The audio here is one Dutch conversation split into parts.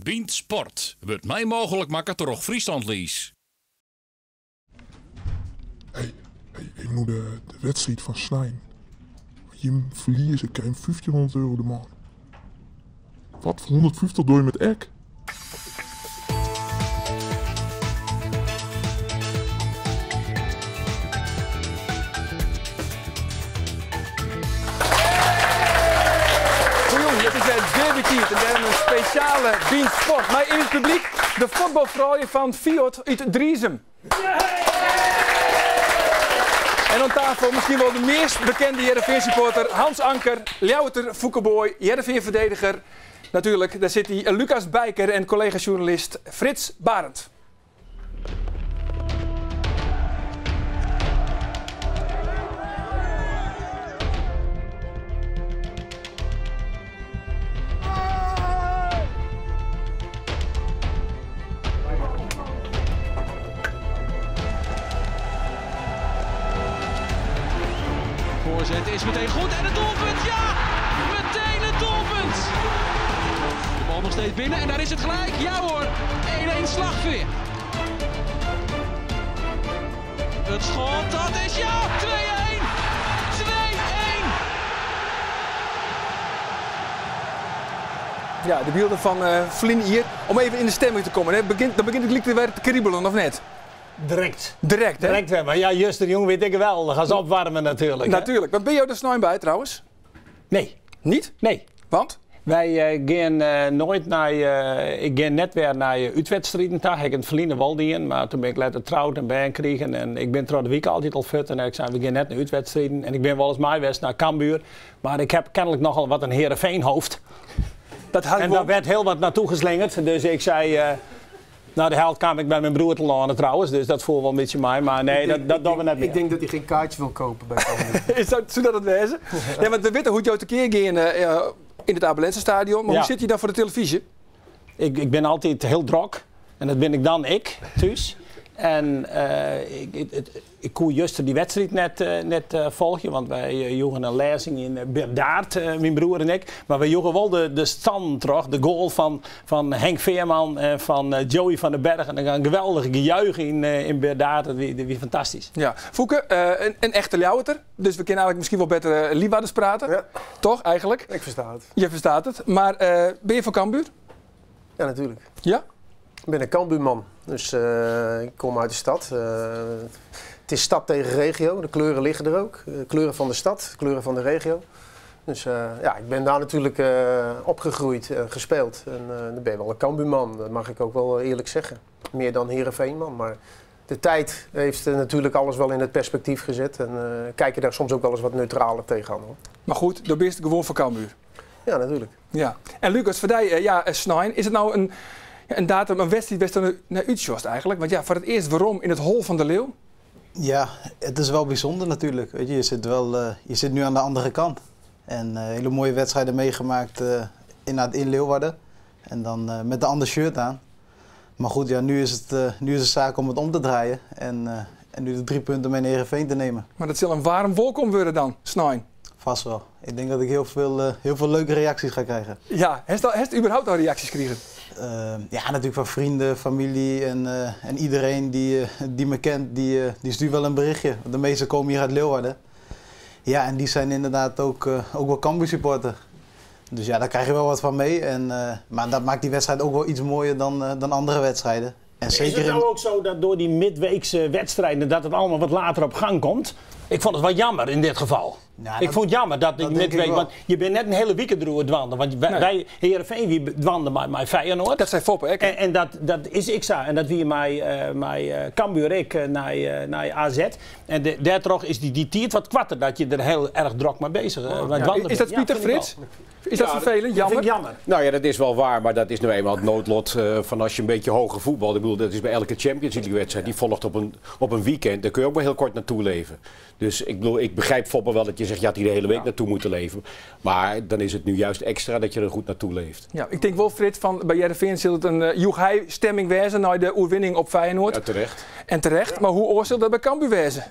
Wint Sport wordt mij mogelijk maken door Friesland Lies. Ik moet de wedstrijd van Snijn. Je verliest, ik krijg €1500 de maand. Wat voor 150 doe je met ek? Het is een debuutiert en we hebben een speciale dienst sport. Maar in het publiek de voetbalvrouwen van Fiat uit Driesem. En aan tafel misschien wel de meest bekende Heerenveen-supporter Hans Anker, Ljouwerter Foukeboy, Heerenveen-verdediger. Natuurlijk, daar zit hij Lucas Bijker en collega-journalist Frits Barend. Voorzet is meteen goed en het doelpunt, ja! Meteen het doelpunt! De bal nog steeds binnen en daar is het gelijk. Ja hoor, 1-1 slagveer. Het schot, dat is ja! 2-1! 2-1! Ja, de beelden van Vlien hier. Om even in de stemming te komen. Dan begint het liek weer te kriebelen, of net? Direct. Direct, hè? Direct weer. Maar ja, Justin Jong weet ik wel. Dan gaan ze opwarmen natuurlijk. Natuurlijk. Maar ben je er snel bij trouwens? Nee. Niet? Nee. Want? Wij gaan nooit naar... ik ga net weer naar uitwedstrijden. Ik heb het verliezen wel in, maar toen ben ik later trouwd en bij gekregen. En ik ben trouw de week altijd al fit. En ik zei, we gaan net naar uitwedstrijden. En ik ben wel eens maaijwest naar Cambuur. Maar ik heb kennelijk nogal wat een Heerenveen-hoofd. En daar werd heel wat naartoe geslingerd. Dus ik zei... Nou, de helft kwam ik bij mijn broer te landen trouwens, dus dat voelde wel een beetje mij. Maar nee, dat doen we net meer. Ik denk dat hij geen kaartje wil kopen bij Cambuur. Zou dat het wezen? Ja, want we weten hoe je te keer gaan in het Abelense stadion. Maar hoe zit je dan voor de televisie? Ik ben altijd heel druk. En dat ben ik dan thuis. En ik kon juist die wedstrijd net volgen, want wij joegen een lezing in Berdaard, mijn broer en ik. Maar we joegen wel de stand terug, de goal van Henk Veerman en van Joey van den Berg. En dan een geweldige gejuich in Berdaard, dat wie fantastisch. Ja, Fouke, een echte Ljouwerter, dus we kunnen eigenlijk misschien wel beter Liewaarders praten. Ja. Toch, eigenlijk? Ik versta het. Je verstaat het. Maar ben je van Cambuur? Ja, natuurlijk. Ja? Ik ben een Cambuurman, dus ik kom uit de stad. Het is stad tegen regio, de kleuren liggen er ook. De kleuren van de stad, de kleuren van de regio. Dus ja, ik ben daar natuurlijk opgegroeid, gespeeld. En dan ben je wel een Cambuurman, dat mag ik ook wel eerlijk zeggen. Meer dan Heerenveenman, maar de tijd heeft natuurlijk alles wel in het perspectief gezet. En kijk je daar soms ook wel eens wat neutraler tegenaan, hoor. Maar goed, dan ben je gewoon van Cambuur. Ja, natuurlijk. Ja. En Lucas, voor jou, Snijn, is het nou een datum, een wedstrijd naar Utrecht eigenlijk? Want ja, voor het eerst waarom in het Hol van de Leeuw? Ja, het is wel bijzonder natuurlijk. Weet je, je zit nu aan de andere kant. En hele mooie wedstrijden meegemaakt in Leeuwarden. En dan met de andere shirt aan. Maar goed, ja, nu is het zaak om het om te draaien. En nu de 3 punten mee naar Heerenveen te nemen. Maar dat zal een warm welkom worden dan, Snijn? Vast wel. Ik denk dat ik heel veel leuke reacties ga krijgen. Ja, heeft je überhaupt al reacties gekregen? Ja, natuurlijk van vrienden, familie en iedereen die me kent, die stuurt wel een berichtje. De meesten komen hier uit Leeuwarden. Ja, en die zijn inderdaad ook wel Cambuur supporter. Dus ja, daar krijg je wel wat van mee. Maar dat maakt die wedstrijd ook wel iets mooier dan andere wedstrijden. En is het nou ook zo dat door die midweekse wedstrijden dat het allemaal wat later op gang komt? Ik vond het wel jammer in dit geval. Ja, ik vond het jammer dat die midweek, want je bent net een hele weekend door het wandelen. Want wij Heerenveen dwanden met Feyenoord. Dat zijn foppen, hè? En dat is ik zo. En dat wie mij Cambuur ik naar AZ. En daardoor is die tiert wat kwarter dat je er heel erg druk mee bezig bent. Is dat Pieter Frits? Is dat vervelend? Jammer? Vind ik jammer. Nou ja, dat is wel waar, maar dat is nou eenmaal het noodlot van als je een beetje hoger voetbalt. Ik bedoel, dat is bij elke Champions League wedstrijd. Die volgt op een weekend. Daar kun je ook wel heel kort naartoe leven. Dus ik bedoel, ik begrijp Foppen wel dat je zegt, je had hier de hele week naartoe moeten leven. Maar dan is het nu juist extra dat je er goed naartoe leeft. Ja, ik denk wel, Frits, bij Heerenveen zult het een joeg-hij-stemming wezen na de oerwinning op Feyenoord. Ja, terecht. En terecht, maar hoe oorzaakt dat bij Cambuur wezen?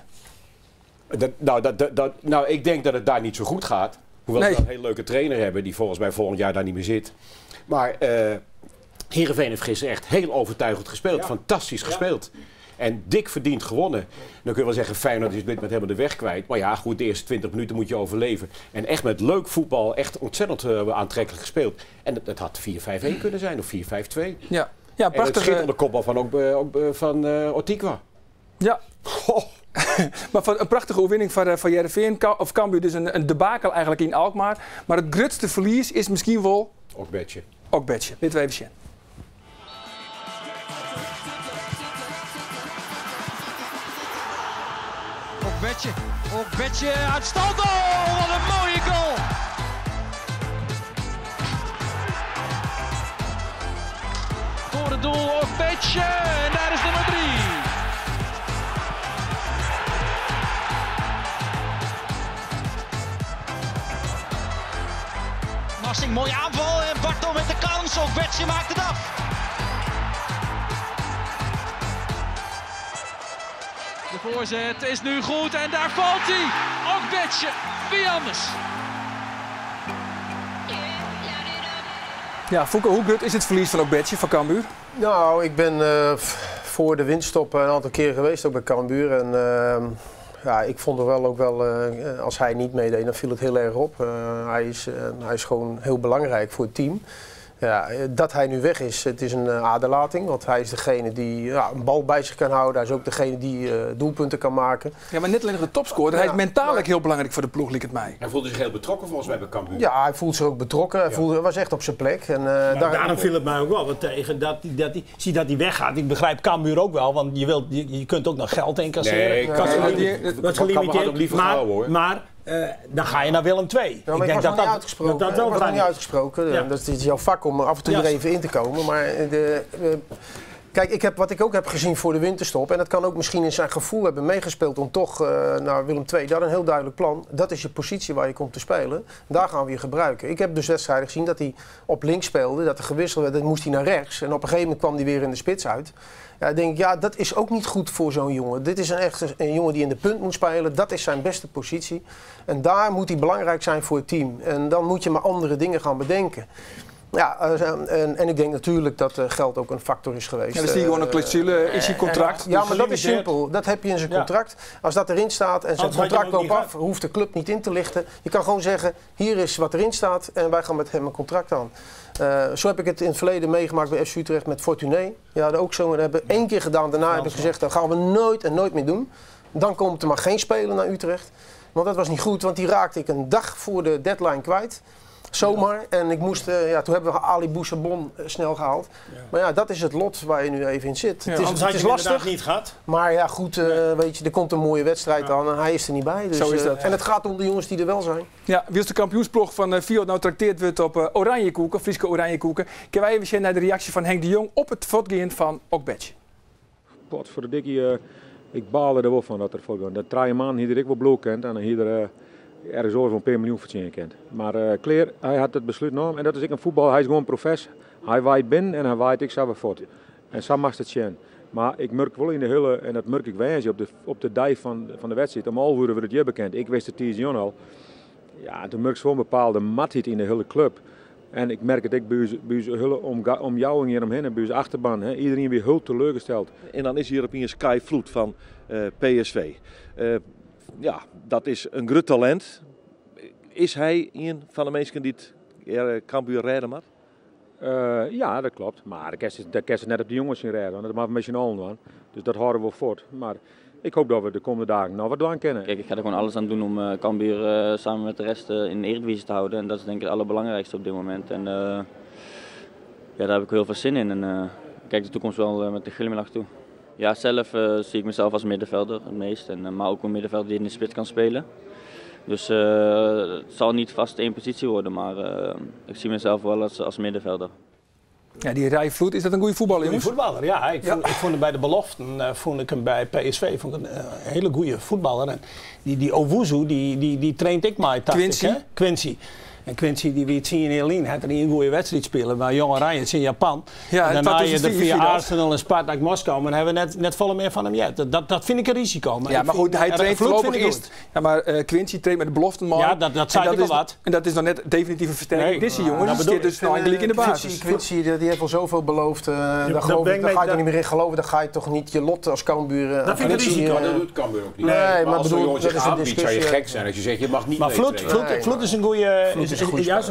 Nou, ik denk dat het daar niet zo goed gaat. Hoewel we een hele leuke trainer hebben die volgens mij volgend jaar daar niet meer zit. Maar Heerenveen heeft gisteren echt heel overtuigend gespeeld. Fantastisch gespeeld. En dik verdiend gewonnen. Dan kun je wel zeggen, Feyenoord is met helemaal de weg kwijt. Maar ja, goed, de eerste 20 minuten moet je overleven. En echt met leuk voetbal, echt ontzettend aantrekkelijk gespeeld. En het had 4-5-1 kunnen zijn, of 4-5-2. Ja, prachtig. En het schitterende kopbal van Ortiqua. Ja. Maar van een prachtige overwinning van Heerenveen, of Cambuur, dus een debakel eigenlijk in Alkmaar. Maar het grootste verlies is misschien wel... Okbetje. Okbetje, dit we even zien. Okbetje uit stand. Oh, wat een mooie goal. Voor het doel Okbetje. En daar is nummer 3. Narsing, mooie aanval. En Bartel met de kans. Okbetje maakt het af. De voorzet is nu goed en daar valt hij. Okbetje, wie anders? Ja, Fouke, hoe groot is het verlies van Okbetje van Cambuur? Nou, ik ben voor de winststop een aantal keer geweest, ook bij Cambuur. En ik vond er wel ook wel, als hij niet meedeed, dan viel het heel erg op. Hij is gewoon heel belangrijk voor het team. Ja, dat hij nu weg is, het is een aderlating, want hij is degene die een bal bij zich kan houden. Hij is ook degene die doelpunten kan maken. Ja, maar niet alleen nog de topscorer, hij is mentaal heel belangrijk voor de ploeg, lijkt het mij. Hij voelde zich heel betrokken volgens mij bij Cambuur. Ja, hij voelt zich ook betrokken, hij was echt op zijn plek. En, daarom viel het mij ook wel wat tegen, dat hij weggaat. Ik begrijp Cambuur ook wel, want je kunt ook nog geld incasseren. Nee, dat gelimiteerd. Maar dan ga je naar Willem II. Ja, ik denk dat was nog niet uitgesproken. Ja. Dat is jouw vak om af en toe er even in te komen. Maar kijk, wat ik ook heb gezien voor de winterstop, en dat kan ook misschien in zijn gevoel hebben meegespeeld om toch naar Willem II, daar een heel duidelijk plan. Dat is je positie waar je komt te spelen. Daar gaan we je gebruiken. Ik heb dus wedstrijden gezien dat hij op links speelde, dat er gewisseld werd, dan moest hij naar rechts. En op een gegeven moment kwam hij weer in de spits uit. Ja, ik denk, dat is ook niet goed voor zo'n jongen. Dit is een jongen die in de punt moet spelen. Dat is zijn beste positie. En daar moet hij belangrijk zijn voor het team. En dan moet je maar andere dingen gaan bedenken. Ja, en ik denk natuurlijk dat geld ook een factor is geweest. Ja, dus die gewoon een clausule in zijn contract. Ja, maar dat is simpel. Dat heb je in zijn contract. Als dat erin staat en zijn contract loopt af, hoeft de club niet in te lichten. Je kan gewoon zeggen, hier is wat erin staat en wij gaan met hem een contract aan. Zo heb ik het in het verleden meegemaakt bij FC Utrecht met Fortuné. Ja, ook zo. Dat hebben we 1 keer gedaan. Daarna heb ik gezegd, dat gaan we nooit en nooit meer doen. Dan komt er maar geen speler naar Utrecht. Want dat was niet goed, want die raakte ik een dag voor de deadline kwijt. Zomaar. En ik moest, toen hebben we Ali Boussabon snel gehaald. Ja. Maar ja, dat is het lot waar je nu even in zit. Ja, het is lastig. Niet gehad. Maar ja, goed, weet je, er komt een mooie wedstrijd aan en hij is er niet bij. Dus, zo is dat. En het gaat om de jongens die er wel zijn. Ja, wie is de kampioensploeg van Fiat nou trakteerd wordt op Oranjekoeken, Friese Oranjekoeken. Kunnen wij even zien naar de reactie van Henk de Jong op het voortgaan van Okbetje. Pot voor de dikkie, ik baalde er wel van dat er voortgaan. Dat 3 man hier ik wel bloed kent en hier ergens over een paar miljoen verdienen kent. Maar Kleer, hij had het besluit genomen en dat is ik een voetbal. Hij is gewoon professor. Hij waait binnen en hij waait ik zelf voort. En zo mag het zien. Maar ik merk wel in de hulle, en dat merk ik wijze op de dag van de wedstrijd. Om al worden we het je bekend. Ik wist het 10 jaar al. Ja, toen merk ik gewoon een bepaalde matheid in de hele club. En ik merk het ook bij onze hulle om jou en hieromheen en bij onze achterban. Hè. Iedereen weer heel teleurgesteld. En dan is hier op een Sky Vloed van PSV. Ja, dat is een groot talent. Is hij een van de mensen die het Cambuur redden mag? Ja, dat klopt. Maar daar kan ze net op de jongens in redden. Want dat mag een beetje een ander doen. Dus dat houden we voort. Maar ik hoop dat we de komende dagen nog wat doen kennen. Kijk, ik ga er gewoon alles aan doen om Cambuur samen met de rest in de Eredivisie te houden. En dat is denk ik het allerbelangrijkste op dit moment. En daar heb ik heel veel zin in. En kijk de toekomst wel met de glimlach toe. Ja, zelf zie ik mezelf als middenvelder het meest. Maar ook een middenvelder die in de spits kan spelen. Dus het zal niet vast 1 positie worden, maar ik zie mezelf wel als middenvelder. Ja, die Rai Vloed, is dat een goede voetballer, jongens? Goede voetballer, ja. Ik vond hem bij de beloften, vond ik hem bij PSV een hele goede voetballer. En die Owusu, die traint ik maar tactisch, Quincy. En Quincy die weet zien in Berlin, had er niet een goede wedstrijd spelen. Maar Jong Oranje is in Japan. Ja, en daarna je er via dat. Arsenal en Spartak Moskou. Maar dan hebben we net volle meer van hem. Ja, dat vind ik een risico. Maar ja, maar goed, hij traint voorlopig eerst. Ja, maar Quincy traint met de belofte man. Ja, dat zei ik al wat. En dat is nog net definitieve versterking. Dit is die jongen, die zit dus gelijk in de basis. Quincy die heeft al zoveel beloofd. Daar ga je toch niet meer in geloven. Dan ga je toch niet je lot als Cambuur. Dat vind ik een risico. Dat doet Cambuur ook niet. Nee, maar als zo'n jongen zich aanbiedt, zou je gek zijn als je zegt je mag niet. Maar Vloed is een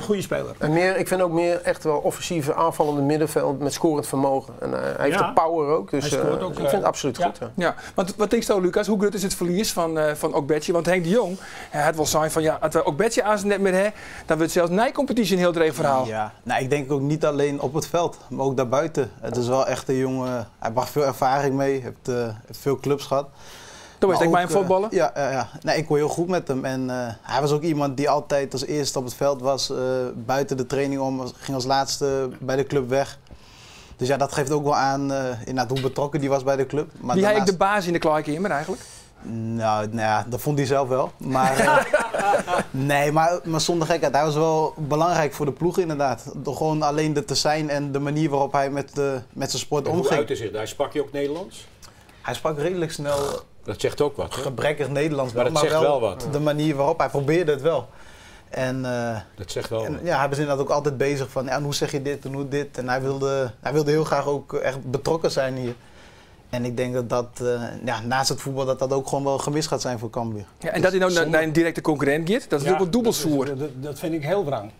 goede speler. En meer, ik vind ook meer echt wel offensieve aanvallende middenveld met scorend vermogen. En hij heeft de power ook. Dus ik vind het absoluut goed. Ja, want wat denk je, Lucas? Hoe groot is het verlies van Okbetje? Want Henk de Jong, hij had wel zijn van als we Okbetje aan zijn net met dan wordt zelfs Nijcompetitie een heel dreig verhaal. Ja, nou, ik denk ook niet alleen op het veld, maar ook daarbuiten. Het is wel echt een jongen, hij bracht veel ervaring mee, heeft veel clubs gehad. Toen was denk ik mijn voetballen? Ja. Nee, ik kon heel goed met hem. En hij was ook iemand die altijd als eerste op het veld was, buiten de training om, ging als laatste bij de club weg. Dus ja, dat geeft ook wel aan hoe betrokken die was bij de club. Maar die hij ook de baas in de Klaarkamer eigenlijk? Nou ja, dat vond hij zelf wel. Maar, nee, maar zonder gekheid. Hij was wel belangrijk voor de ploeg inderdaad. Door gewoon alleen er te zijn en de manier waarop hij met zijn sport omging. Hoe uitte zich? Hij sprak je ook Nederlands? Hij sprak redelijk snel. Dat zegt ook wat. Gebrekkig Nederlands, maar dat zegt wel wat. De manier waarop hij probeerde het wel. En, dat zegt wel. En, ja, hij was inderdaad ook altijd bezig van hoe zeg je dit en hoe dit. En hij wilde heel graag ook echt betrokken zijn hier. En ik denk dat naast het voetbal dat ook gewoon wel gemist gaat zijn voor Cambuur. Ja, en dat hij nou naar een directe concurrent gaat, dat is ook wel dubbelsoer. Dat vind ik heel wrang.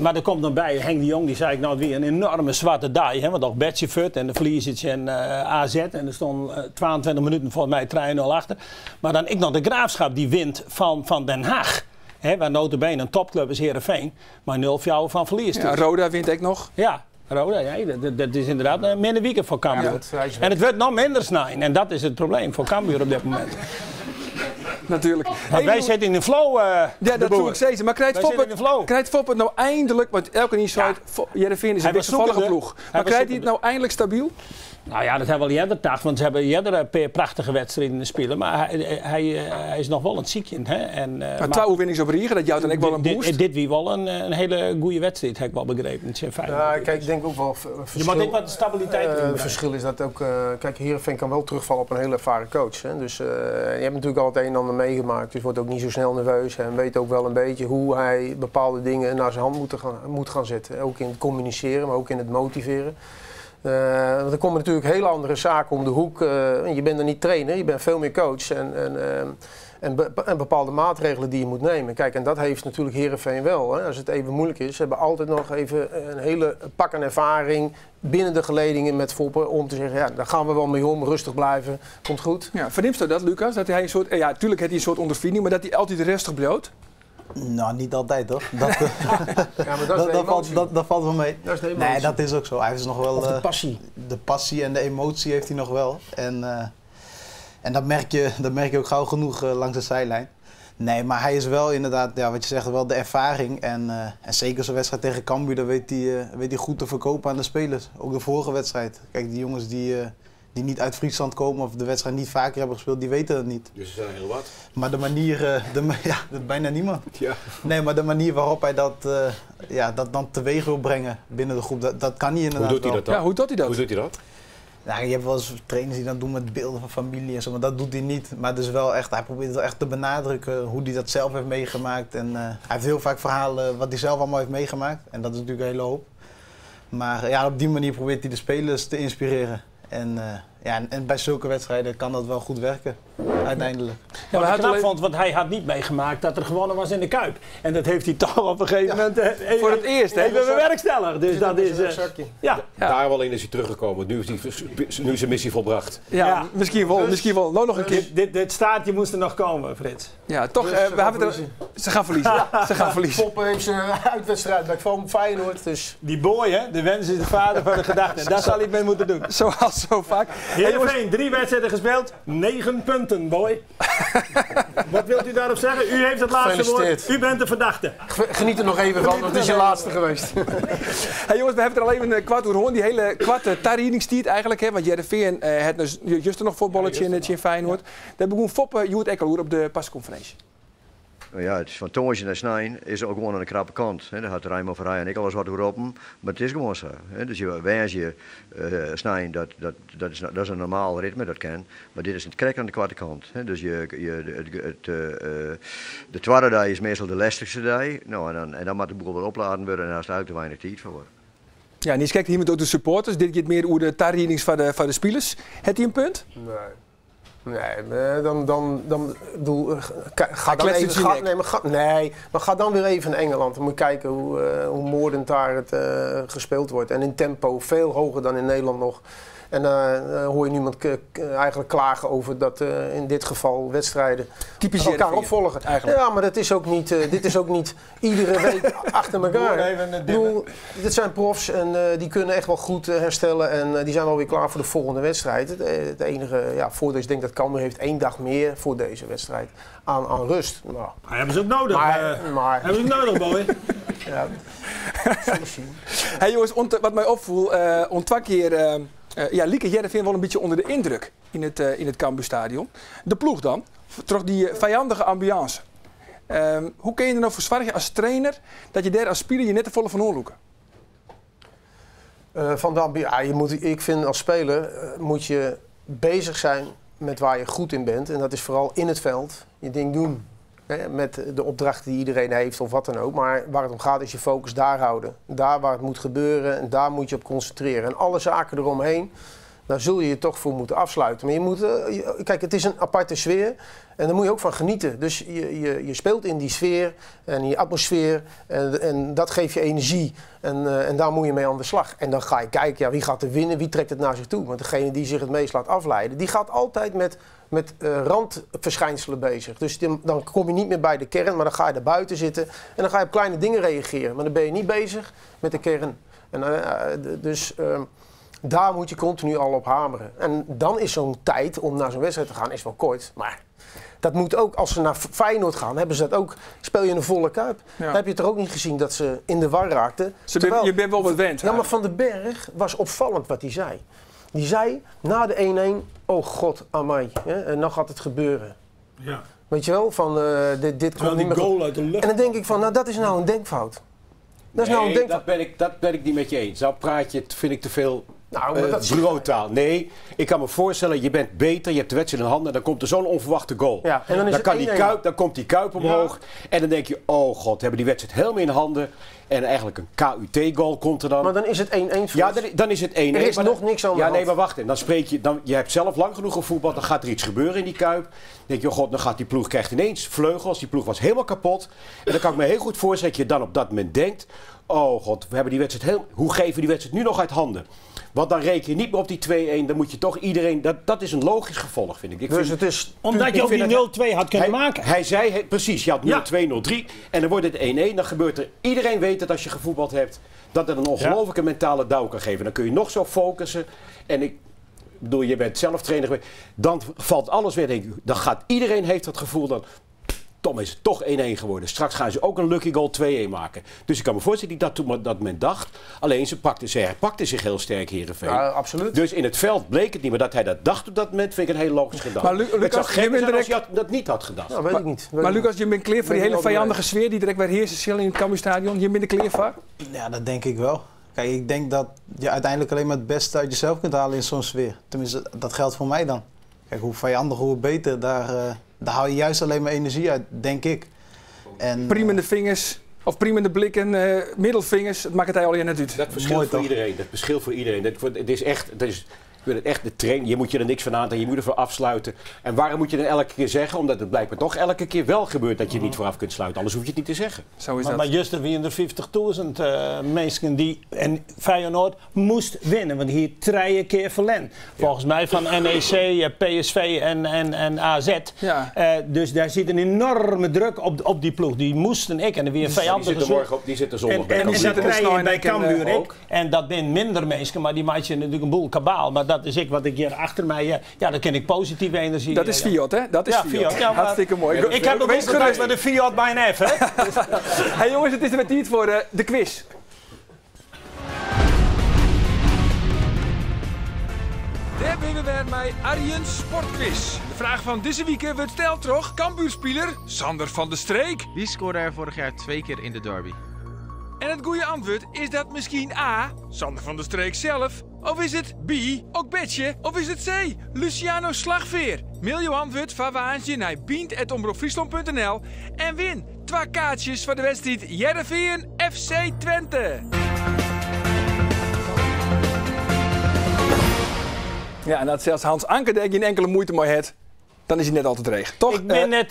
Maar er komt dan bij, Henk de Jong die zei ik nou weer een enorme zwarte daai. Hè, want ook Betje Fut en de verlies en AZ. En er stond 22 minuten volgens mij 3-0 achter. Maar dan ik nog de Graafschap die wint van Den Haag. Hè, waar notabene een topclub is Heerenveen. Maar 0 van verlies. Ja, Roda wint ik nog. Ja. Roda, dat is inderdaad een minder weekend voor Cambuur. Ja, en het wordt nog minder snijden. En dat is het probleem voor Cambuur op dit moment. Natuurlijk. Want wij zitten in de flow. Ja, dat doe ik steeds. Maar krijgt Foppen nou eindelijk, want elke niet zo Heerenveen is een wisselvallige ploeg. Maar krijgt hij het nou eindelijk stabiel? Nou ja, dat hebben we al eerder gedacht, want ze hebben eerder prachtige wedstrijden spelen. Maar hij is nog wel een ziekje. Hè? Maar 2 overwinningen op Riegen, dat jouw dan ook wel een boost? Dit wie wel een hele goede wedstrijd, heb ik wel begrepen. Ja, kijk, ik denk ook wel je moet ook wat stabiliteit in. Het verschil is dat ook, kijk, Heerenveen kan wel terugvallen op een hele ervaren coach. Hè? Dus je hebt natuurlijk al het een en ander meegemaakt, dus wordt ook niet zo snel nerveus. En weet ook wel een beetje hoe hij bepaalde dingen naar zijn hand moet gaan zetten. Ook in het communiceren, maar ook in het motiveren. Want er komen natuurlijk hele andere zaken om de hoek. Je bent er niet trainer, je bent veel meer coach. En bepaalde maatregelen die je moet nemen. Kijk, en dat heeft natuurlijk Heerenveen wel. Hè. Als het even moeilijk is, ze hebben altijd nog even een hele pak aan ervaring binnen de geledingen met Foppen om te zeggen, ja, daar gaan we wel mee om, rustig blijven, komt goed. Ja, vernimt u dat, Lucas? Dat hij een soort, ja, natuurlijk heeft hij een soort ondervinding, maar dat hij altijd rustig bloot? Nou, niet altijd toch? Dat, ja, maar dat valt wel mee. Dat is nee, dat is ook zo. Hij heeft nog wel de passie. De passie en de emotie heeft hij nog wel. En dat merk je ook gauw genoeg langs de zijlijn. Nee, maar hij is wel inderdaad, ja, wat je zegt, wel de ervaring. En zeker zo'n wedstrijd tegen Cambuur, dat weet hij goed te verkopen aan de spelers. Ook de vorige wedstrijd. Kijk, die jongens die niet uit Friesland komen of de wedstrijd niet vaker hebben gespeeld, die weten het niet. Dus er zijn heel wat. Maar de manier, dat bijna niemand. Ja. Nee, maar de manier waarop hij dat dan teweeg wil brengen binnen de groep, dat kan hij inderdaad. Hoe doet hij dat dan? Ja, hoe doet hij dat? Hoe doet hij dat? Nou, je hebt wel eens trainers die dat doen met beelden van familie en zo, maar dat doet hij niet. Maar het is wel echt, hij probeert het wel echt te benadrukken hoe hij dat zelf heeft meegemaakt. En hij heeft heel vaak verhalen wat hij zelf allemaal heeft meegemaakt. En dat is natuurlijk een hele hoop. Maar ja, op die manier probeert hij de spelers te inspireren. En bij zulke wedstrijden kan dat wel goed werken, uiteindelijk. Ja, wat ik knap vond, want hij had niet meegemaakt dat er gewonnen was in de Kuip. En dat heeft hij toch op een gegeven moment voor het eerst even bewerkstellig. Dus dat is... Daar wel in is hij teruggekomen. Nu is zijn missie volbracht. Ja, misschien wel. Nou nog een keer. Dit staartje moest er nog komen, Frits. Ja, toch. Ze gaan verliezen. Ze gaan verliezen. Foppen heeft zijn uitwedstrijd bij Feyenoord. Dus. Die boy, hè? De wens is de vader van de gedachte. Daar zal hij mee moeten doen. Zoals zo vaak. Heerenveen, 3 wedstrijden gespeeld, 9 punten, boy. Wat wilt u daarop zeggen? U heeft het laatste woord. U bent de verdachte. Geniet er nog even van, want het is je laatste geweest. Hey jongens, we hebben er al even een kwart uur die hele kwart tarieringstijd eigenlijk. Hè, want Heerenveen had dus juist nog voetballetje in Feyenoord. Dat begon Foppen Joert Ekkeloer op de persconferentie. Ja, het is van Toornsje naar Snijn is ook gewoon aan de krappe kant. Daar had Raymond Verheij en ik al eens wat geroepen, maar het is gewoon zo. Dus je wijs je Snijn, dat is een normaal ritme, dat kan. Maar dit is een krek aan de kwarte kant. Dus de tweede dag is meestal de lastigste dag. Nou, en dan moet de boel weer opladen worden en daar is er te weinig tijd voor. Ja, en die kijkt hier met de supporters. Dit gaat meer over de tarriedings van de spelers. Heeft hij een punt? Nee, maar ga dan weer even naar Engeland. Dan moet je kijken hoe moordend daar het gespeeld wordt. En in tempo veel hoger dan in Nederland nog. En dan hoor je niemand eigenlijk klagen over dat in dit geval wedstrijden typisch elkaar opvolgen. Eigenlijk. Ja, maar dat is ook niet, dit is ook niet iedere week achter elkaar. Dit zijn profs en die kunnen echt wel goed herstellen. En die zijn wel weer klaar voor de volgende wedstrijd. Het enige voordeel is, ik denk dat Cambuur heeft 1 dag meer voor deze wedstrijd aan rust. Nou. Maar hebben ze ook nodig. Hebben ze ook nodig, boy. Ja, zullen zien. Hey jongens, wat mij opvoelt, twee keer... Lieke Heerenveen wel een beetje onder de indruk in het Cambuurstadion. De ploeg dan, toch die vijandige ambiance. Hoe kun je er nou voor zorgen als trainer dat je daar als speler je net te volle van oorloeken? Ik vind als speler moet je bezig zijn met waar je goed in bent. En dat is vooral in het veld je ding doen. Met de opdrachten die iedereen heeft of wat dan ook. Maar waar het om gaat is je focus daar houden. Daar waar het moet gebeuren en daar moet je op concentreren. En alle zaken eromheen, daar zul je je toch voor moeten afsluiten. Maar je moet, kijk, het is een aparte sfeer en daar moet je ook van genieten. Dus je speelt in die sfeer en die atmosfeer en dat geeft je energie. En daar moet je mee aan de slag. En dan ga je kijken, wie gaat er winnen, wie trekt het naar zich toe. Want degene die zich het meest laat afleiden, die gaat altijd met randverschijnselen bezig. Dus dan kom je niet meer bij de kern, maar dan ga je er buiten zitten. En dan ga je op kleine dingen reageren. Maar dan ben je niet bezig met de kern. En, daar moet je continu al op hameren. En dan is zo'n tijd om naar zo'n wedstrijd te gaan is wel kort. Maar dat moet ook, als ze naar Feyenoord gaan, hebben ze dat ook. Speel je een volle Kuip. Ja. Dan heb je het er ook niet gezien dat ze in de war raakten. Je bent wel bewend. Ja, maar Van den Berg was opvallend wat hij zei. Die zei na de 1-1, oh god, amai. En dan gaat het gebeuren. Ja. Weet je wel, van dit komt niet meer goal uit de lucht. En dan denk ik van, dat is nou een denkfout. Dat ben ik niet met je eens. Nou praat je, vind ik te veel bureautaal. Nee, ik kan me voorstellen, je bent beter, je hebt de wedstrijd in handen en dan komt er zo'n onverwachte goal. Ja, en dan komt die Kuip omhoog en dan denk je, oh god, hebben die wedstrijd helemaal in handen. En eigenlijk een KUT-goal komt er dan. Maar dan is het 1-1. Ja, dan is het 1-1. Er is nog niks aan de hand. Nee, maar wacht. Dan spreek je, je hebt zelf lang genoeg gevoetbald. Dan gaat er iets gebeuren in die Kuip. Dan denk je, oh god, dan gaat die ploeg, krijgt ineens vleugels. Die ploeg was helemaal kapot. En dan kan ik me heel goed voorstellen dat je dan op dat moment denkt, oh god, we hebben die wedstrijd hoe geven we die wedstrijd nu nog uit handen? Want dan reken je niet meer op die 2-1. Dan moet je toch iedereen... Dat is een logisch gevolg, vind ik. Dus het is... Omdat je ook die 0-2 had kunnen maken. Hij zei, precies, je had 0-2, 0-3. En dan wordt het 1-1. Dan gebeurt er... Iedereen weet dat als je gevoetbald hebt, dat het een ongelofelijke mentale douw kan geven. Dan kun je nog zo focussen. En ik bedoel, je bent zelf trainer geweest. Dan valt alles weer, denk ik. Dan gaat iedereen heeft het gevoel dat... Tom is het toch 1-1 geworden. Straks gaan ze ook een lucky goal 2-1 maken. Dus ik kan me voorstellen dat men dacht. Alleen hij pakte zich heel sterk, Heerenveen. Ja, absoluut. Dus in het veld bleek het niet. Maar dat hij dat dacht op dat moment vind ik een heel logisch gedachte. Maar het zou gek zijn als je dat niet had gedacht. Nou, weet ik niet. Maar Lucas, je bent klaar voor die hele vijandige sfeer die direct weer heerst in het Cambuurstadion. Je bent er klaar voor? Ja, dat denk ik wel. Kijk, ik denk dat je uiteindelijk alleen maar het beste uit jezelf kunt halen in zo'n sfeer. Tenminste, dat geldt voor mij dan. Kijk, hoe vijandig, hoe beter, daar haal je juist alleen maar energie uit, denk ik. Priemende vingers, of priemende blikken, middelvingers, het maakt het eigenlijk net uit. Dat verschilt voor iedereen. Dat verschilt voor iedereen. Het is echt... Ik wil het echt de train. Je moet je er niks van aan, je moet ervoor afsluiten. En waarom moet je dan elke keer zeggen? Omdat het blijkbaar toch elke keer wel gebeurt dat je niet vooraf kunt sluiten. Anders hoef je het niet te zeggen. Zo is dat. Maar juist er weer 50.000 mensen die en Feyenoord moest winnen. Want hier 3 keer verlen. Volgens mij van NEC, PSV en AZ. Ja. Dus daar zit een enorme druk op die ploeg. Die moesten en weer vijandig. Die zitten zondag bij Cambuur. En dat rijden bij Cambuur ook. En dat zijn minder mensen, maar die maak je natuurlijk een boel kabaal. Maar dat is wat ik hier achter mij... Ja, dan ken ik positieve energie. Dat is Fiat, hè? Dat is Fiat. Ja, hartstikke mooi. Ik heb nog eens gereisd met de Fiat bij een F, hè? Hey jongens, het is er weer tijd voor de quiz. De ben we weer met Arjen's Sportquiz. De vraag van deze week wordt stelt toch Cambuurspeler Sander van der Streek. Wie scoorde er vorig jaar 2 keer in de derby? En het goede antwoord is dat misschien A, Sander van der Streek zelf. Of is het B, ook Betje? Of is het C, Luciano Slagveer? Mail je antwoord van Waantje naar bient@omroepfriesland.nl en win 2 kaartjes voor de wedstrijd Heerenveen FC Twente. Ja, en dat zelfs Hans Anker daar geen enkele moeite mee heeft, dan is hij net altijd regen. Toch?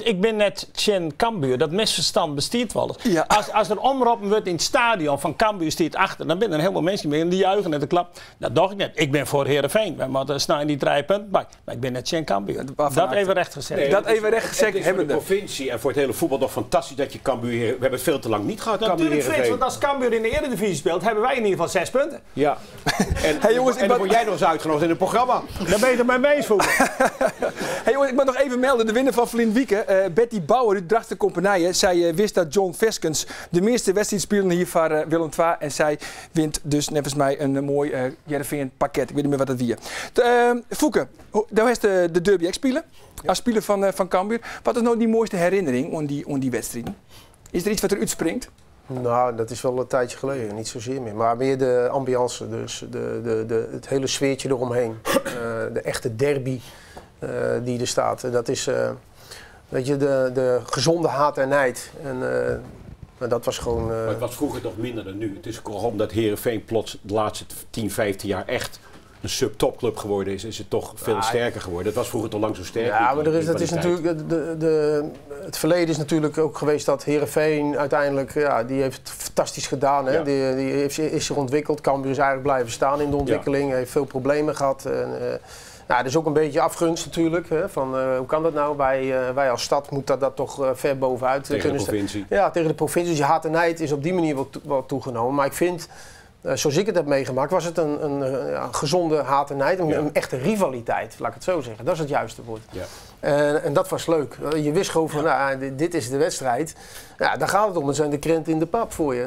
Ik ben net Tjen Cambuur. Dat misverstand bestaat wel eens. Ja. Als er omroepen wordt in het stadion van Cambuur staat achter, dan zijn er helemaal mensen mee en die juichen en de klap. Dat dacht ik net. Ik ben voor Heerenveen. We moeten snel die 3 punten bij. Maar ik ben net Tjen Cambuur. Dat even recht gezegd. Nee, dat even recht gezegd hebben voor de provincie en voor het hele voetbal nog fantastisch dat je Cambuur... We hebben het veel te lang niet gehad. Natuurlijk Frits, want als Cambuur in de Eredivisie speelt, hebben wij in ieder geval 6 punten. Ja. En, hey, jongens, en dan word jij nog eens uitgenodigd in het programma. Dan ben je er mee mee voelen. Hey, jongens, ik moet nog even melden. De winnaar van Vlien Wieken, Betty Bauer uit Drachten Compagnie. Zij wist dat John Veskens de meeste wedstrijd speelde hier voor Willem II. En zij wint dus nevens mij een mooi Heerenveen pakket. Ik weet niet meer wat het wie. Fouke, daar was de derby spelen. Als speler van Cambuur. Wat is nou die mooiste herinnering aan die wedstrijden? Is er iets wat er uitspringt? Nou, dat is wel een tijdje geleden, niet zozeer meer. Maar meer de ambiance, dus het hele sfeertje eromheen. De echte derby die er staat. Dat is weet je, de gezonde haat en nijd. En dat was gewoon... Maar het was vroeger nog minder dan nu. Het is gewoon omdat Heerenveen plots de laatste 10, 15 jaar echt een subtopclub geworden is het toch veel sterker geworden. Dat was vroeger toch lang zo sterk. Ja, maar dat is natuurlijk het verleden is natuurlijk ook geweest dat Heerenveen uiteindelijk, ja, die heeft het fantastisch gedaan. Hè? Ja. Die is zich ontwikkeld. Cambuur is eigenlijk blijven staan in de ontwikkeling. Ja. Heeft veel problemen gehad. Nou, dat is ook een beetje afgunst natuurlijk. Hè? Van, hoe kan dat nou? Wij als stad moeten dat toch ver bovenuit tegen kunnen de provincie. Ja, tegen de provincie. Dus je haat en nijd is op die manier wel toegenomen. Maar ik vind, zoals ik het heb meegemaakt, was het een gezonde haat en nijd. Een echte rivaliteit, laat ik het zo zeggen. Dat is het juiste woord. Ja. En dat was leuk. Je wist gewoon van, nou, dit is de wedstrijd. Ja, daar gaat het om. Het zijn de krenten in de pap voor je.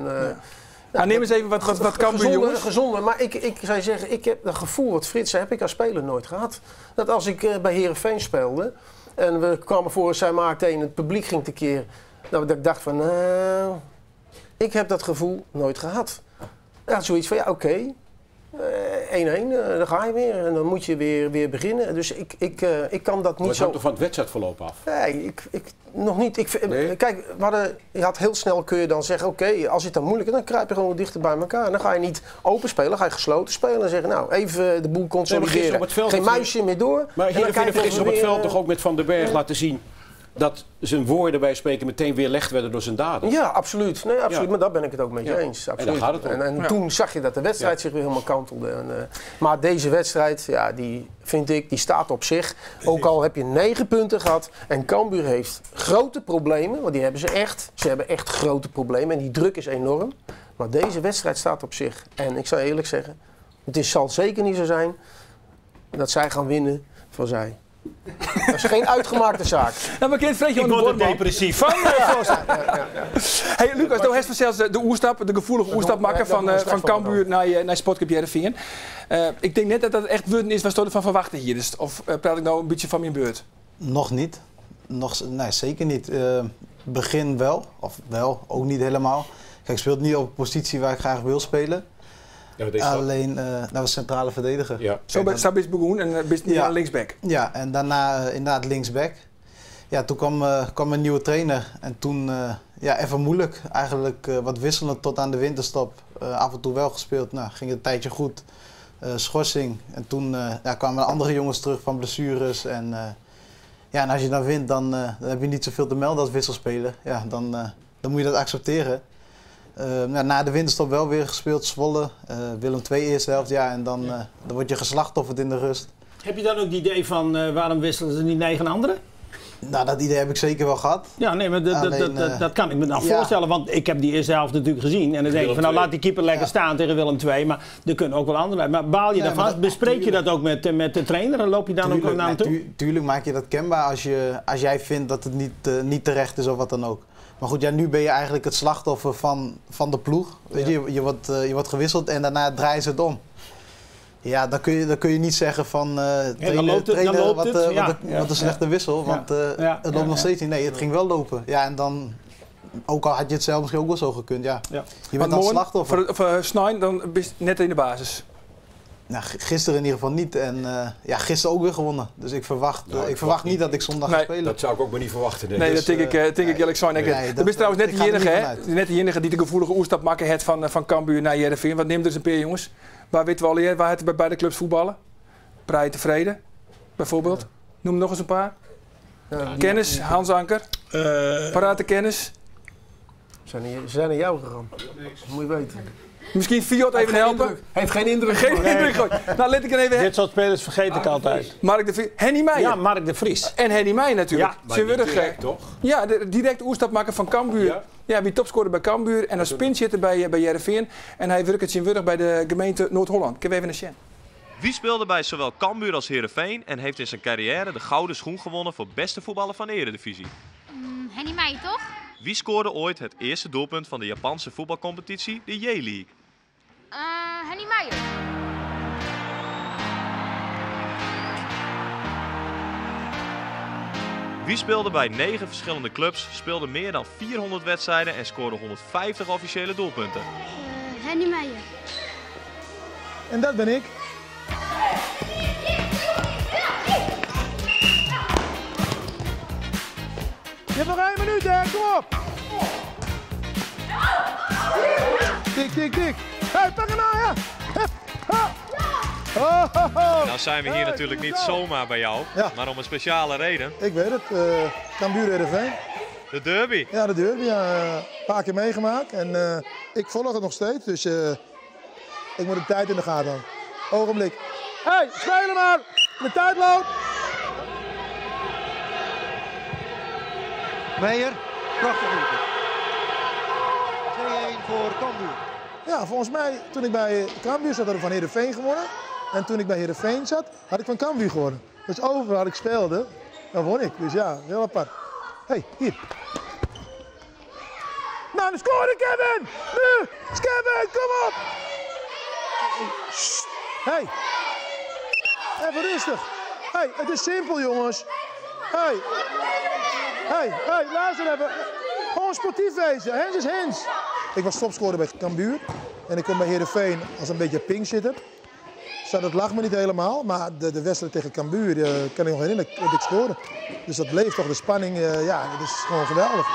Nou, neem eens even wat Cambuur, jongens. Gezonde, maar ik zou zeggen, ik heb dat gevoel wat Frits heb ik als speler nooit gehad. Dat als ik bij Heerenveen speelde en we kwamen voor zij maakte en het publiek ging tekeer, dat ik dacht van, nou, ik heb dat gevoel nooit gehad. Ja, zoiets van, ja, oké. 1-1, dan ga je weer en dan moet je weer beginnen. Dus ik kan dat niet zo... Het zo... hangt toch van het wedstrijdverloop af? Nee, nog niet. Nee? Kijk, je had heel snel kun je dan zeggen, oké, als het dan moeilijk is, dan kruip je gewoon wat dichter bij elkaar. En dan ga je niet open spelen, dan ga je gesloten spelen en zeggen, nou, even de boel consolideren. Geen muisje meer door. Maar Heerenveen heeft gisteren op het veld toch ook met Van den Berg laten zien dat zijn woorden bij spreken meteen weerlegd werden door zijn daden. Ja, absoluut. Nee, absoluut. Ja. Maar daar ben ik het ook met je eens. Absoluut. En daar gaat het om. En toen zag je dat de wedstrijd zich weer helemaal kantelde. Maar deze wedstrijd, ja, die vind ik, die staat op zich. Ook al heb je 9 punten gehad en Cambuur heeft grote problemen, want die hebben ze echt. Ze hebben echt grote problemen en die druk is enorm. Maar deze wedstrijd staat op zich. En ik zou eerlijk zeggen, het zal zeker niet zo zijn dat zij gaan winnen van zij. Dat is geen uitgemaakte zaak. Nou, maar kind Fredje, ik word er depressief van. Hey Lucas, nou heeft zelfs de oerstap, de gevoelige oerstap maken van Cambuur naar Sportclub Heerenveen. Ik denk net dat dat echt woorden is waar je van verwachten hier. Dus, of praat ik nou een beetje van mijn beurt? Nog niet. Nee, zeker niet. Begin wel, of wel, ook niet helemaal. Kijk, ik speel niet op een positie waar ik graag wil spelen. Ja, alleen naar de centrale verdediger. Ja. Zo ben je begonnen en ben je linksback. Ja, en daarna inderdaad linksback. Ja, toen kwam een nieuwe trainer en toen even moeilijk. Eigenlijk wat wisselend tot aan de winterstop. Af en toe wel gespeeld, nou, ging het een tijdje goed. Schorsing en toen kwamen andere jongens terug van blessures. En als je dan wint, dan heb je niet zoveel te melden als wisselspeler. Ja, dan moet je dat accepteren. Na de winterstop wel weer gespeeld, Zwolle, Willem II eerste helft, en dan word je geslachtofferd in de rust. Heb je dan ook het idee van waarom wisselen ze niet 9 anderen? Nou, dat idee heb ik zeker wel gehad. Ja, nee, maar dat kan ik me dan voorstellen, want ik heb die eerste helft natuurlijk gezien. En dan denk ik van, nou laat die keeper lekker staan tegen Willem II, maar er kunnen ook wel anderen. Maar baal je daarvan? Bespreek je dat ook met de trainer en loop je dan ook naar hem toe? Tuurlijk maak je dat kenbaar als jij vindt dat het niet terecht is of wat dan ook. Maar goed, nu ben je eigenlijk het slachtoffer van de ploeg. Ja. Je wordt gewisseld en daarna draaien ze het om. Ja, dan kun je niet zeggen van trainer wat een slechte wissel. Want het loopt nog steeds niet. Nee, het ging wel lopen. Ja, en dan, ook al had je het zelf misschien ook wel zo gekund. Ja. Je bent dan slachtoffer. Voor Snijn, dan ben je net in de basis. Nou, gisteren in ieder geval niet. En gisteren ook weer gewonnen. Dus ik verwacht niet dat ik zondag ga spelen. Dat zou ik ook maar niet verwachten. Nee, dat denk ik eerlijk zijn. Dat is trouwens net de enige die de gevoelige oerstap maken heeft van Cambuur naar Heerenveen. Wat neemt er eens een peer, jongens? Waar weten we al hier? Waar het bij beide clubs voetballen? Prij tevreden, bijvoorbeeld. Noem nog eens een paar. Kennis, Hans Anker. Parate kennis. Ze zijn naar jou gegaan. Dat moet je weten. Misschien Fiat even helpen. Heeft geen indruk. Geen indruk. Nou, let ik er even. Dit soort spelers vergeet ik altijd. Mark de Vries. Henny Meijer. Ja, Mark de Vries. En Henny Meijer natuurlijk. Ja, maar direct toch? Ja, direct oerstap maken van Cambuur. Ja, wie topscorer bij Cambuur en als pinchitter bij Heerenveen. En hij werkt het in Wurg bij de gemeente Noord-Holland. Ik heb even een Sjen. Wie speelde bij zowel Cambuur als Heerenveen en heeft in zijn carrière de gouden schoen gewonnen voor beste voetballer van de Eredivisie? Henny Meijer, toch? Wie scoorde ooit het eerste doelpunt van de Japanse voetbalcompetitie, de J-League? Henny Meijer. Wie speelde bij 9 verschillende clubs, speelde meer dan 400 wedstrijden en scoorde 150 officiële doelpunten? Henny Meijer. En dat ben ik. Je hebt nog 1 minuut, hè? Kom op! Tik, tik, tik. Hey, pak hem nou, ja! Nou zijn we hier natuurlijk niet zomaar bij jou, maar om een speciale reden. Ik weet het, Cambuur Heerenveen. De derby? Ja, de derby. Ja, een paar keer meegemaakt en ik volg het nog steeds, dus ik moet de tijd in de gaten houden. Ogenblik. Hey, spelen maar! De tijd loopt! Meijer, prachtig doelpunt. 2-1 voor Cambuur. Ja, volgens mij, toen ik bij Cambuur zat, had ik van Heerenveen gewonnen. En toen ik bij Heerenveen zat, had ik van Cambuur gewonnen. Dus overal had ik speelde, dan won ik. Dus ja, heel apart. Hé, hier. Nou, dan scoorde Kevin! Nu! Is Kevin, kom op! Hé. Even rustig. Hé, het is simpel, jongens. Hé, luister even. Gewoon sportief wezen. Hens is hens. Ik was topscorer bij Cambuur. En ik kom bij Heerenveen als een beetje pinchitter. Dat lag me niet helemaal, maar de wedstrijd tegen Cambuur kan ik nog herinneren dat ik scoorde. Dus dat bleef toch de spanning, ja, dat is gewoon geweldig.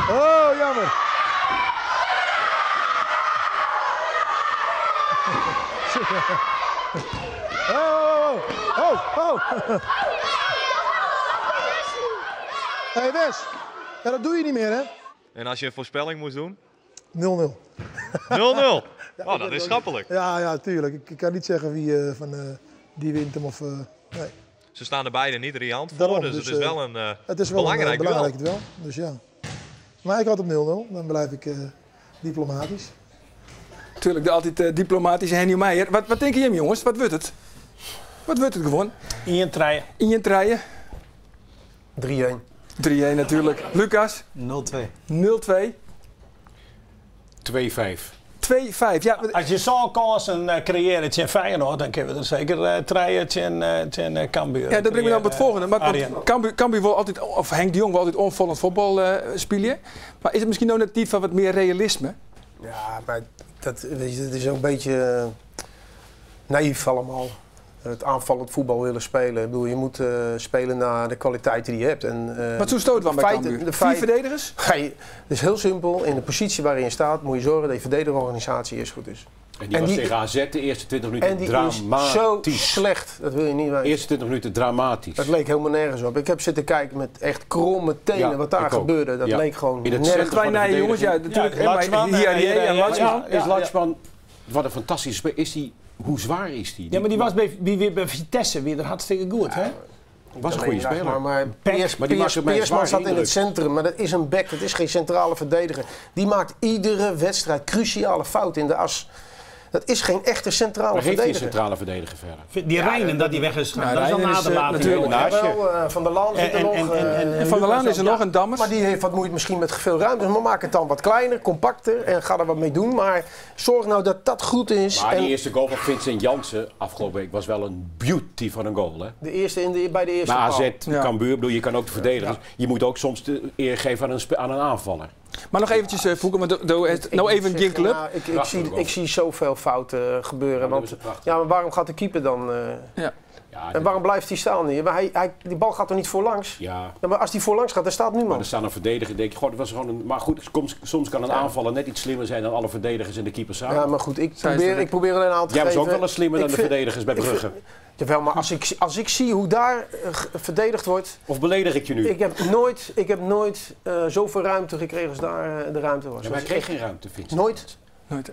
Oh, jammer. Oh. Hey Wes, ja, dat doe je niet meer, hè? En als je een voorspelling moest doen? 0-0. 0-0? Oh, dat is schappelijk. Ja, tuurlijk. Ik kan niet zeggen wie van die wint hem of... nee. Ze staan er beide niet riant voor, daarom, dus het is wel een het is wel belangrijk een belangrijk duel. Dus ja. Maar ik had op 0-0, dan blijf ik diplomatisch. Tuurlijk, de altijd diplomatische Henny Meijer. Wat denken jullie, jongens? Wat wordt het? Wat wordt het gewoon? Ian Treien. 3-1. 3-1 natuurlijk. Lucas? 0-2. 0-2. 2-5. 2-5, ja. Als je zo'n kansen creëert in Feyenoord, dan kunnen we er zeker Treien in Cambuur. Ja, dat brengt me dan op het volgende. Maar Cambuur wil altijd, of Henk de Jong wil altijd onvallend voetbal spelen. Maar is het misschien nou net niet van wat meer realisme? Ja, maar dat is ook een beetje naïef allemaal. Het aanvallend voetbal willen spelen. Ik bedoel, je moet spelen naar de kwaliteit die je hebt. Wat zo'n stoot dan bij Cambuur? 4 verdedigers? Het is heel simpel. In de positie waarin je staat moet je zorgen dat je verdedigerorganisatie eerst goed is. En die was tegen AZ de eerste 20 minuten dramatisch. En die is zo slecht, dat wil je niet weten. De eerste 20 minuten dramatisch. Dat leek helemaal nergens op. Ik heb zitten kijken met echt kromme tenen wat daar gebeurde. Dat leek gewoon nergens op. Nee, jongens, ja, natuurlijk. En Latschman, wat een fantastische speler. Is die... Hoe zwaar is die? Ja, maar die was bij Vitesse weer hartstikke goed, hè? Was een goede speler. Maar Peersman zat in het centrum, maar dat is een back, dat is geen centrale verdediger. Die maakt iedere wedstrijd cruciale fout in de as. Dat is geen echte centrale maar verdediger. heeft hij een centrale verdediger verder? Die Reinen dat hij weg is gegaan, dat is Reinen al naderlating. natuurlijk. Van der Laan zit er nog. En Van der Laan is er nog, een Dammers. Maar die heeft wat moeite misschien met veel ruimte. Maar maak het dan wat kleiner, compacter en ga er wat mee doen. Maar zorg nou dat dat goed is. Maar die eerste goal van Vincent Janssen afgelopen week was wel een beauty van een goal. Hè? De eerste bij de eerste Maar paal. AZ, Cambuur, bedoel, je kan ook de verdedigers. Je moet ook soms de eer geven aan een aanvaller. Maar nog eventjes, Fouke, want nou even geen club. Ik zie zoveel fouten gebeuren. Want, maar waarom gaat de keeper dan... En waarom blijft hij staan hier? Maar die bal gaat er niet voorlangs. Ja. Maar als die voorlangs gaat, dan staat nu Maar man. er staan een verdediger, denk je, god, dat was gewoon maar goed, soms kan een aanvaller net iets slimmer zijn dan alle verdedigers en de keeper samen. Ja, maar goed, ik probeer alleen aan te geven. Jij was ook wel eens slimmer dan de verdedigers bij Brugge. Jawel, maar als ik zie hoe daar verdedigd wordt... Of beledig ik je nu? Ik heb nooit zoveel ruimte gekregen als daar de ruimte was. Ja, maar hij kreeg geen ruimte, Vincent. Nooit.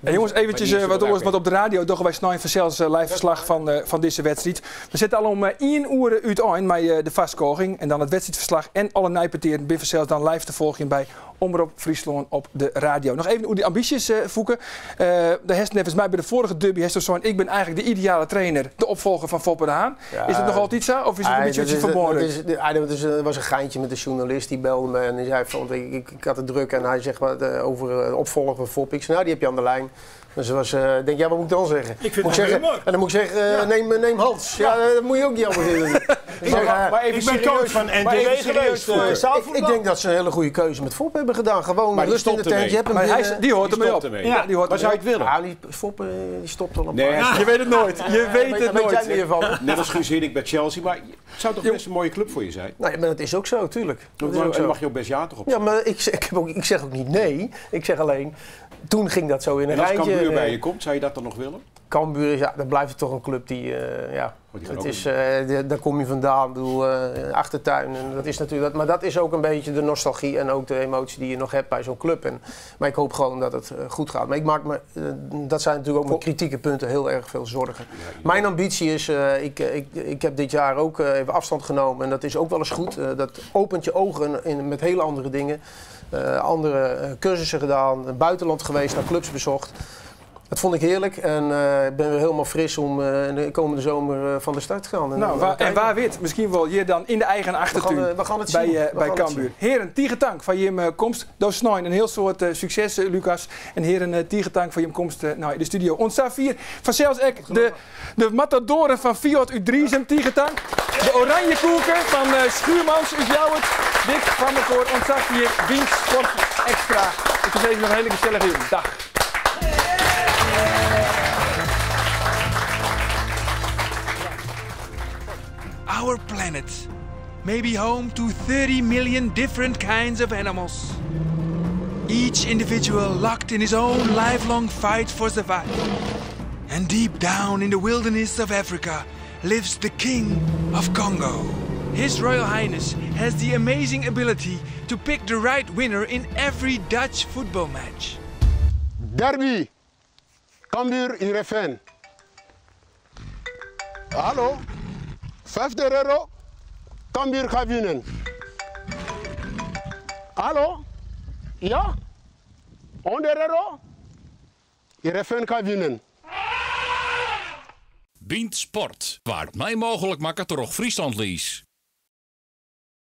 En jongens, eventjes wat op de radio toch wij snel vanzelfs live verslag van deze wedstrijd. We zitten al om 1 uur uit met de vastkoging en dan het wedstrijdverslag en alle nijperteren binnen zelfs dan live te volgen bij Omroep Friesland op de radio. Nog even hoe die ambities Fouke. De Hesten volgens mij bij de vorige derby ik ben eigenlijk de ideale trainer, de opvolger van Foppe de Haan. Ja, is het nog altijd zo of is het een beetje verborgen? Er was een geintje met de journalist die belde me en die zei van ik had het druk en hij zegt over opvolger van Foppe. Ik zei nou die heb je aan de lijn. Dus ik denk, ja, wat moet ik dan zeggen? Ik vind het mooi. En dan moet ik zeggen, neem Hans. Ja, dat moet je ook niet allemaal zeggen. Ik ben coach van NTW geweest. Ik denk dat ze een hele goede keuze met Foppe hebben gedaan. Gewoon maar rust in de tent. Die hoort ermee op. Ja, maar zou je het willen? Ja, Foppe die stopt al een paar. Je weet het nooit. Je weet het nooit. Net als Guus Hiddink bij Chelsea. Maar het zou toch best een mooie club voor je zijn? Nee, maar dat is ook zo, tuurlijk. Dan mag je ook best ja toch op. Ja, maar ik zeg ook niet nee. Ik zeg alleen... Toen ging dat zo in een rijtje. En als Cambuur bij je komt, zou je dat dan nog willen? Cambuur, ja, dan blijft het toch een club die, daar kom je vandaan, ik bedoel, achtertuin. En dat is natuurlijk, maar dat is ook een beetje de nostalgie en ook de emotie die je nog hebt bij zo'n club. Maar ik hoop gewoon dat het goed gaat. Maar ik maak me, dat zijn natuurlijk ook mijn kritieke punten, heel erg veel zorgen. Mijn ambitie is, ik heb dit jaar ook even afstand genomen en dat is ook wel eens goed. Dat opent je ogen met hele andere dingen. Andere cursussen gedaan, buitenland geweest, naar clubs bezocht. Dat vond ik heerlijk en ik ben weer helemaal fris om de komende zomer van de start te gaan. En waar wit? Misschien wel hier dan in de eigen achtertuin we gaan het zien. bij Cambuur. Heren, Tiegetank van je komst. Doos Snijn, een heel soort succes, Lucas. En heren, Tiegetank van je komst in de studio. Ons staat hier vanzelfs de matadoren van Fiat Udriesem, Tiegetank. De oranje koeken van Schuurmans, Usjouwert. Dick van me voor ons staat hier Dienst Sport Extra. Het is even nog een hele gezellige jongen. Dag. Our planet may be home to 30 million different kinds of animals. Each individual locked in his own lifelong fight for survival. And deep down in the wilderness of Africa lives the King of Congo. His Royal Highness has the amazing ability to pick the right winner in every Dutch football match. Derby, Cambuur Heerenveen. Hallo, 5 euro, Cambuur gaat winnen. Hallo, ja, 100 euro, Heerenveen gaat winnen. Bient Sport, waar het mij mogelijk maakt toch Friesland lies.